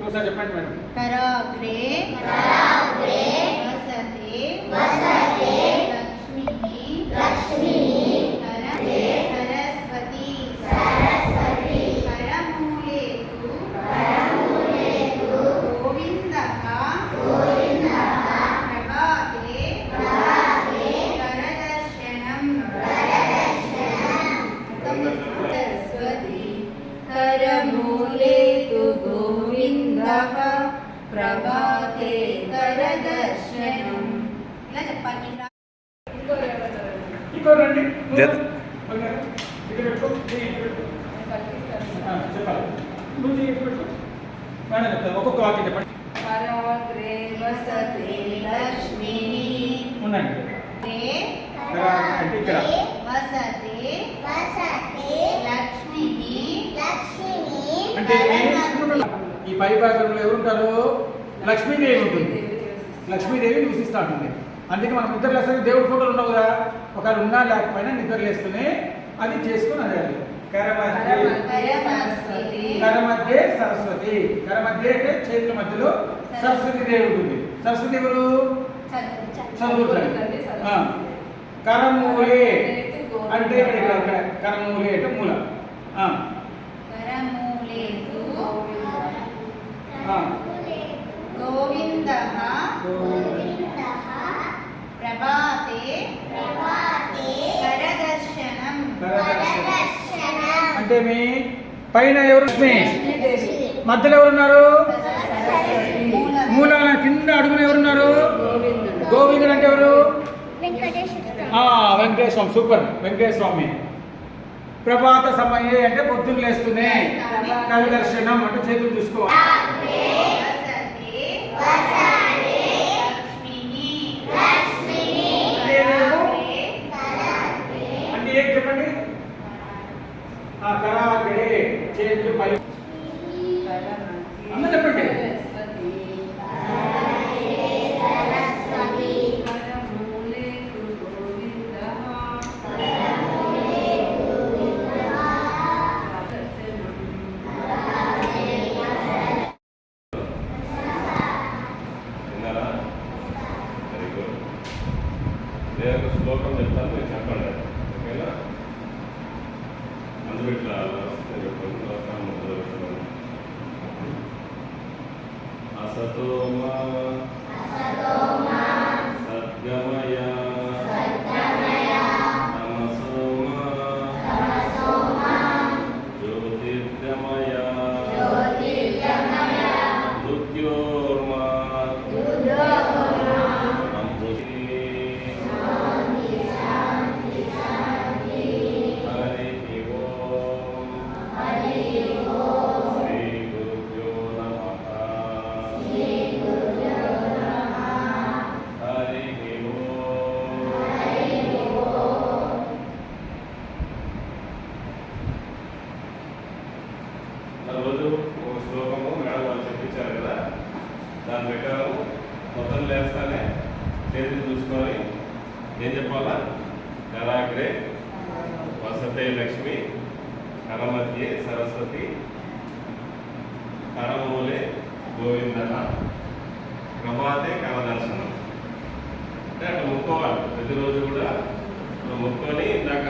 ఇంకోసారి చెప్పండి మేడం. कराग्रे वसते लक्ष्मी सरस्वती करमूले तु गोविन्दः प्रभाते करदर्शनं सरस्वती करमूले तु गोविन्दः प्रभाते करदर्शनं ఇలా చెప్పాలి. ఇంకో రండి చెప్పాలి. నువ్వు పెట్టుకో మేడం చెప్తాను. ఒక్కొక్క వాక్యం చెప్పండి. कराग्रे वसते लक्ष्मी ఉండండి. అంటే ఇక్కడ वसते लक्ष्मी అంటే ఈ పై భాగంలో ఎవరుంటారు? లక్ష్మీదేవి ఉంటుంది. లక్ష్మీదేవి నివసిస్తూ ఉంటుంది. అందుకే మనం నిద్రలేస్తే దేవుడి ఫోటోలు ఉండవు కదా, ఒకవేళ ఉన్నా లేకపోయినా నిద్రలేస్తూనే అది చేసుకుని అదేయాలి. కరమధ్య సరస్వతి. కరమధ్య అంటే చేతుల మధ్యలో సరస్వతి దేవి ఉంటుంది. సరస్వతి ఎవరు? చదువుతారు. కరమూలే అంటే ఇక్కడ కరమూలే అంటే మూల. गोविन्दः प्रभाते करदर्शनं అంటే మీ పైన ఎవరు? లక్ష్మి. మధ్యలో ఎవరున్నారు? మూలాల కింద అడుగున ఎవరున్నారు? గోవిందుడు అంటే ఎవరు? వెంకటేశ్వర స్వామి. సూపర్, వెంకటేశ్వర స్వామి. ప్రభాత సమయే అంటే పొద్దున్న లేస్తూనే. కరదర్శనం అంటే చేతులు చూసుకోవాలి. అంటే ఏం చెప్పండి? కరాగ్రే చేతులు పై అన్న చెప్పండి. నేను ఒక శ్లోకం చెప్తాను, మీరు చెప్పండి. ఓకేనా? అందులో ఇట్లా అసతోమా సద్గమయ తమసోమా జ్యోతిర్గమయ మృత్యోర్మా రోజు ఒక శ్లోకము మేడం వాళ్ళు చెప్పించారు కదా, దాని ప్రకారం మొత్తం లేస్తానే చేతులు చూసుకొని ఏం చెప్పాలా? కరాగ్రే వసతే లక్ష్మి కరమధ్యే సరస్వతి కరమూలే గోవింద ప్రభాతే కరదర్శనం. అంటే అక్కడ మొక్కోవాలి. ప్రతిరోజు కూడా మొక్కొని ఇందాక